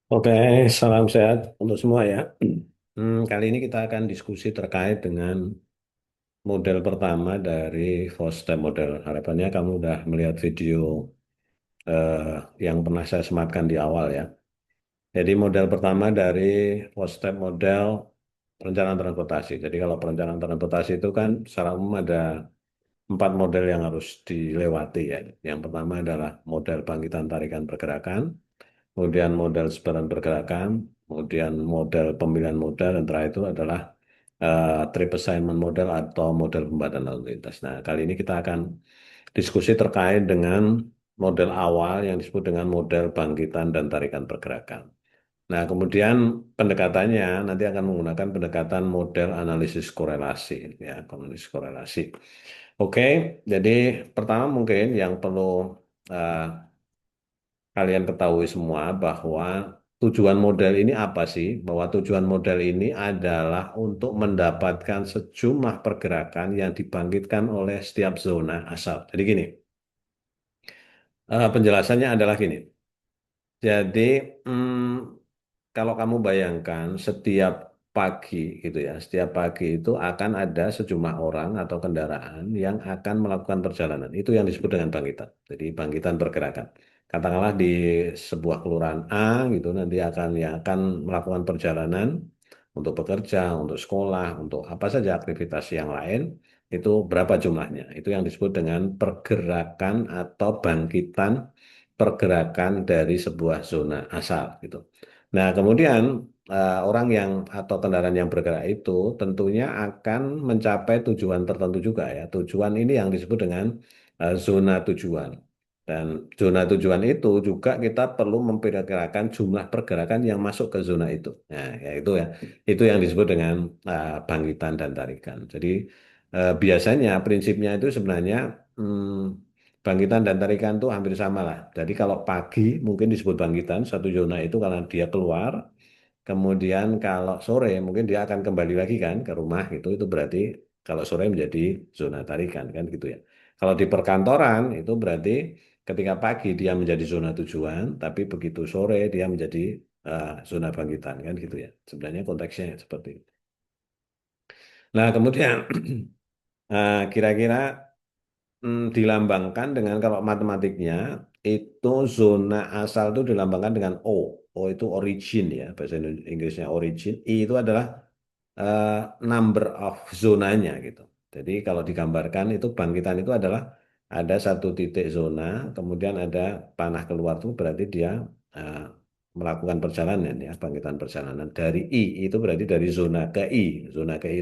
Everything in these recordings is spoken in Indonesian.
Oke, salam sehat untuk semua ya. Kali ini kita akan diskusi terkait dengan model pertama dari four step model. Harapannya kamu udah melihat video eh, yang pernah saya sematkan di awal ya. Jadi model pertama dari four step model perencanaan transportasi. Jadi kalau perencanaan transportasi itu kan secara umum ada empat model yang harus dilewati ya. Yang pertama adalah model bangkitan tarikan pergerakan, kemudian model sebaran pergerakan, kemudian model pemilihan modal, dan terakhir itu adalah trip assignment model atau model pembatasan lalu lintas. Nah, kali ini kita akan diskusi terkait dengan model awal yang disebut dengan model bangkitan dan tarikan pergerakan. Nah, kemudian pendekatannya nanti akan menggunakan pendekatan model analisis korelasi, ya, analisis korelasi. Oke, jadi pertama mungkin yang perlu eh, kalian ketahui semua bahwa tujuan model ini apa sih? Bahwa tujuan model ini adalah untuk mendapatkan sejumlah pergerakan yang dibangkitkan oleh setiap zona asal. Jadi gini, penjelasannya adalah gini. Jadi kalau kamu bayangkan setiap pagi gitu ya, setiap pagi itu akan ada sejumlah orang atau kendaraan yang akan melakukan perjalanan. Itu yang disebut dengan bangkitan. Jadi bangkitan pergerakan. Katakanlah di sebuah kelurahan A gitu nanti akan melakukan perjalanan untuk bekerja, untuk sekolah, untuk apa saja aktivitas yang lain, itu berapa jumlahnya. Itu yang disebut dengan pergerakan atau bangkitan pergerakan dari sebuah zona asal gitu. Nah, kemudian orang yang atau kendaraan yang bergerak itu tentunya akan mencapai tujuan tertentu juga ya. Tujuan ini yang disebut dengan zona tujuan. Dan zona tujuan itu juga kita perlu memperkirakan jumlah pergerakan yang masuk ke zona itu. Nah, ya itu ya. Itu yang disebut dengan bangkitan dan tarikan. Jadi biasanya prinsipnya itu sebenarnya bangkitan dan tarikan itu hampir sama lah. Jadi kalau pagi mungkin disebut bangkitan, satu zona itu kalau dia keluar, kemudian kalau sore mungkin dia akan kembali lagi kan ke rumah gitu, itu berarti kalau sore menjadi zona tarikan kan gitu ya. Kalau di perkantoran itu berarti ketika pagi dia menjadi zona tujuan, tapi begitu sore dia menjadi zona bangkitan kan gitu ya. Sebenarnya konteksnya seperti itu. Nah kemudian kira-kira dilambangkan dengan kalau matematiknya itu zona asal itu dilambangkan dengan O. O itu origin ya, bahasa Inggrisnya origin. I itu adalah eh, number of zonanya gitu. Jadi kalau digambarkan itu bangkitan itu adalah ada satu titik zona, kemudian ada panah keluar itu berarti dia eh, melakukan perjalanan ya, bangkitan perjalanan dari I itu berarti dari zona ke I. Zona ke I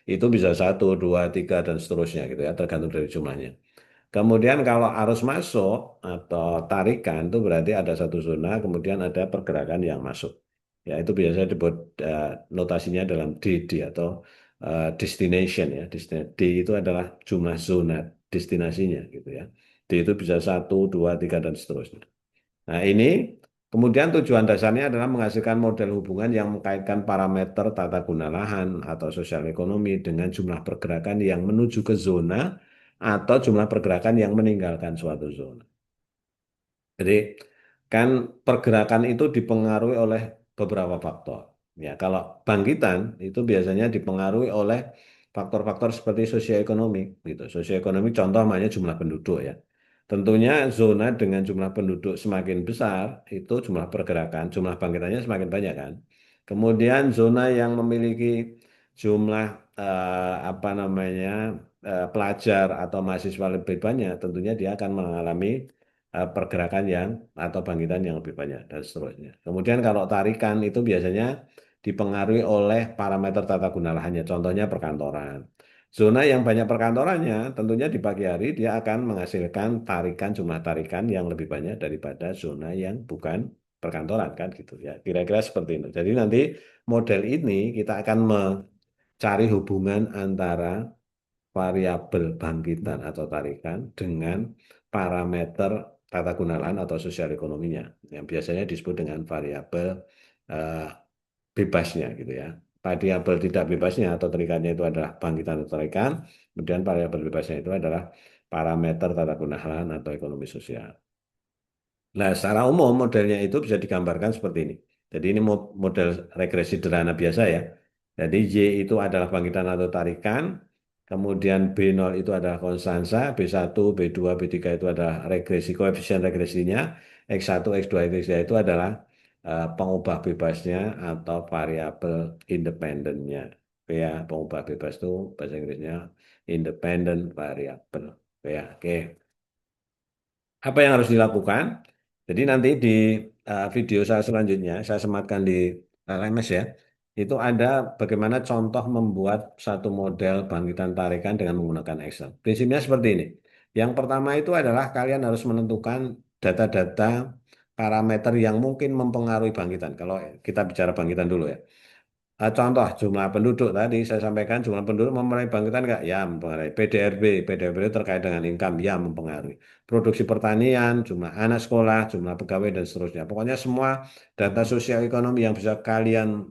itu bisa satu, dua, tiga dan seterusnya gitu ya, tergantung dari jumlahnya. Kemudian kalau arus masuk atau tarikan itu berarti ada satu zona, kemudian ada pergerakan yang masuk. Ya, itu biasanya disebut notasinya dalam DD atau destination ya. D itu adalah jumlah zona destinasinya gitu ya. D itu bisa satu, dua, tiga dan seterusnya. Nah, ini kemudian tujuan dasarnya adalah menghasilkan model hubungan yang mengkaitkan parameter tata guna lahan atau sosial ekonomi dengan jumlah pergerakan yang menuju ke zona atau jumlah pergerakan yang meninggalkan suatu zona. Jadi kan pergerakan itu dipengaruhi oleh beberapa faktor. Ya, kalau bangkitan itu biasanya dipengaruhi oleh faktor-faktor seperti sosioekonomi gitu. Sosioekonomi contoh namanya jumlah penduduk ya. Tentunya zona dengan jumlah penduduk semakin besar itu jumlah pergerakan, jumlah bangkitannya semakin banyak kan. Kemudian zona yang memiliki jumlah apa namanya pelajar atau mahasiswa lebih banyak, tentunya dia akan mengalami pergerakan yang atau bangkitan yang lebih banyak dan seterusnya. Kemudian kalau tarikan itu biasanya dipengaruhi oleh parameter tata guna lahannya, contohnya perkantoran. Zona yang banyak perkantorannya, tentunya di pagi hari dia akan menghasilkan tarikan jumlah tarikan yang lebih banyak daripada zona yang bukan perkantoran kan gitu ya. Kira-kira seperti itu. Jadi nanti model ini kita akan mencari hubungan antara variabel bangkitan atau tarikan dengan parameter tata guna lahan atau sosial ekonominya yang biasanya disebut dengan variabel eh, bebasnya gitu ya. Variabel tidak bebasnya atau tarikannya itu adalah bangkitan atau tarikan, kemudian variabel bebasnya itu adalah parameter tata guna lahan atau ekonomi sosial. Nah, secara umum modelnya itu bisa digambarkan seperti ini. Jadi ini model regresi sederhana biasa ya. Jadi Y itu adalah bangkitan atau tarikan, kemudian B0 itu adalah konstansa, B1, B2, B3 itu adalah regresi, koefisien regresinya, X1, X2, X3 itu adalah pengubah bebasnya atau variabel independennya. Oke ya, pengubah bebas itu bahasa Inggrisnya independent variable. Oke ya, oke. Apa yang harus dilakukan? Jadi nanti di video saya selanjutnya, saya sematkan di LMS ya, itu ada bagaimana contoh membuat satu model bangkitan tarikan dengan menggunakan Excel. Prinsipnya seperti ini. Yang pertama itu adalah kalian harus menentukan data-data parameter yang mungkin mempengaruhi bangkitan. Kalau kita bicara bangkitan dulu ya. Contoh jumlah penduduk tadi saya sampaikan jumlah penduduk mempengaruhi bangkitan nggak? Ya mempengaruhi. PDRB itu terkait dengan income, ya mempengaruhi. Produksi pertanian, jumlah anak sekolah, jumlah pegawai dan seterusnya. Pokoknya semua data sosial ekonomi yang bisa kalian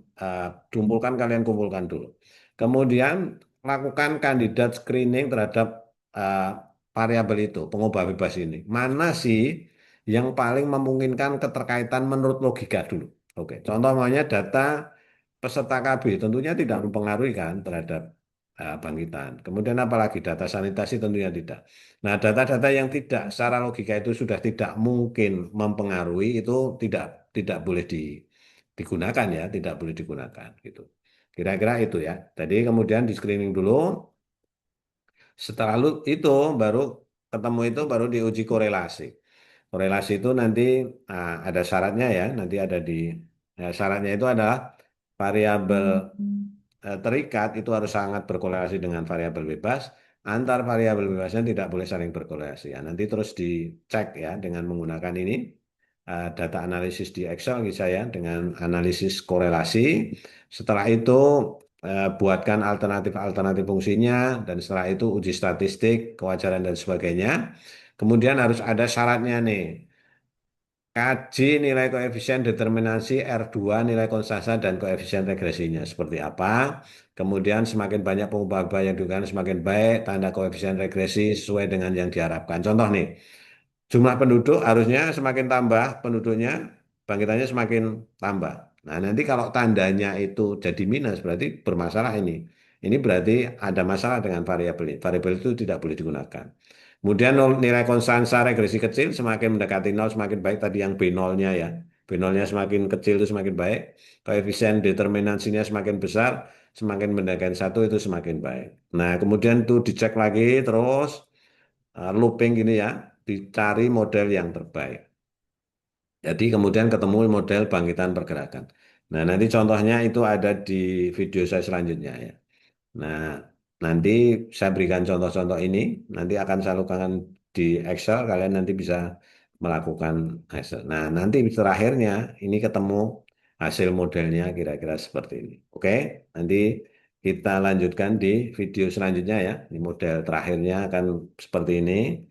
kumpulkan, kalian kumpulkan dulu. Kemudian lakukan kandidat screening terhadap uh, variabel itu, pengubah bebas ini. Mana sih yang paling memungkinkan keterkaitan menurut logika dulu? Oke, contoh namanya data peserta KB tentunya tidak mempengaruhi kan terhadap bangkitan. Kemudian apalagi data sanitasi tentunya tidak. Nah, data-data yang tidak secara logika itu sudah tidak mungkin mempengaruhi itu tidak tidak boleh digunakan ya, tidak boleh digunakan gitu. Kira-kira itu ya. Jadi kemudian di screening dulu, setelah itu baru ketemu itu baru diuji korelasi. Korelasi itu nanti ada syaratnya ya, nanti ada di syaratnya itu adalah variabel terikat itu harus sangat berkorelasi dengan variabel bebas. Antar variabel bebasnya tidak boleh saling berkorelasi. Ya, nanti terus dicek ya dengan menggunakan ini data analisis di Excel bisa ya dengan analisis korelasi. Setelah itu buatkan alternatif-alternatif fungsinya dan setelah itu uji statistik, kewajaran dan sebagainya. Kemudian harus ada syaratnya nih. Kaji nilai koefisien determinasi R2, nilai konstanta dan koefisien regresinya seperti apa. Kemudian semakin banyak pengubah yang digunakan semakin baik, tanda koefisien regresi sesuai dengan yang diharapkan. Contoh nih, jumlah penduduk harusnya semakin tambah penduduknya, bangkitannya semakin tambah. Nah, nanti kalau tandanya itu jadi minus, berarti bermasalah ini. Ini berarti ada masalah dengan variabel ini. Variabel itu tidak boleh digunakan. Kemudian nilai konstansa regresi kecil semakin mendekati nol semakin baik tadi yang B0-nya ya. B0-nya semakin kecil itu semakin baik. Koefisien determinansinya semakin besar, semakin mendekati satu itu semakin baik. Nah, kemudian itu dicek lagi terus looping gini ya, dicari model yang terbaik. Jadi kemudian ketemu model bangkitan pergerakan. Nah, nanti contohnya itu ada di video saya selanjutnya ya. Nah, nanti saya berikan contoh-contoh ini, nanti akan saya lakukan di Excel, kalian nanti bisa melakukan Excel. Nah, nanti terakhirnya ini ketemu hasil modelnya kira-kira seperti ini. Oke, nanti kita lanjutkan di video selanjutnya ya. Ini model terakhirnya akan seperti ini.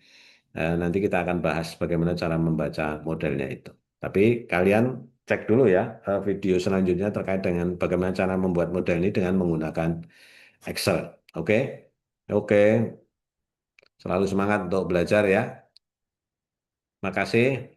Nanti kita akan bahas bagaimana cara membaca modelnya itu. Tapi kalian cek dulu ya video selanjutnya terkait dengan bagaimana cara membuat model ini dengan menggunakan Excel. Oke, oke. Selalu semangat untuk belajar ya. Makasih.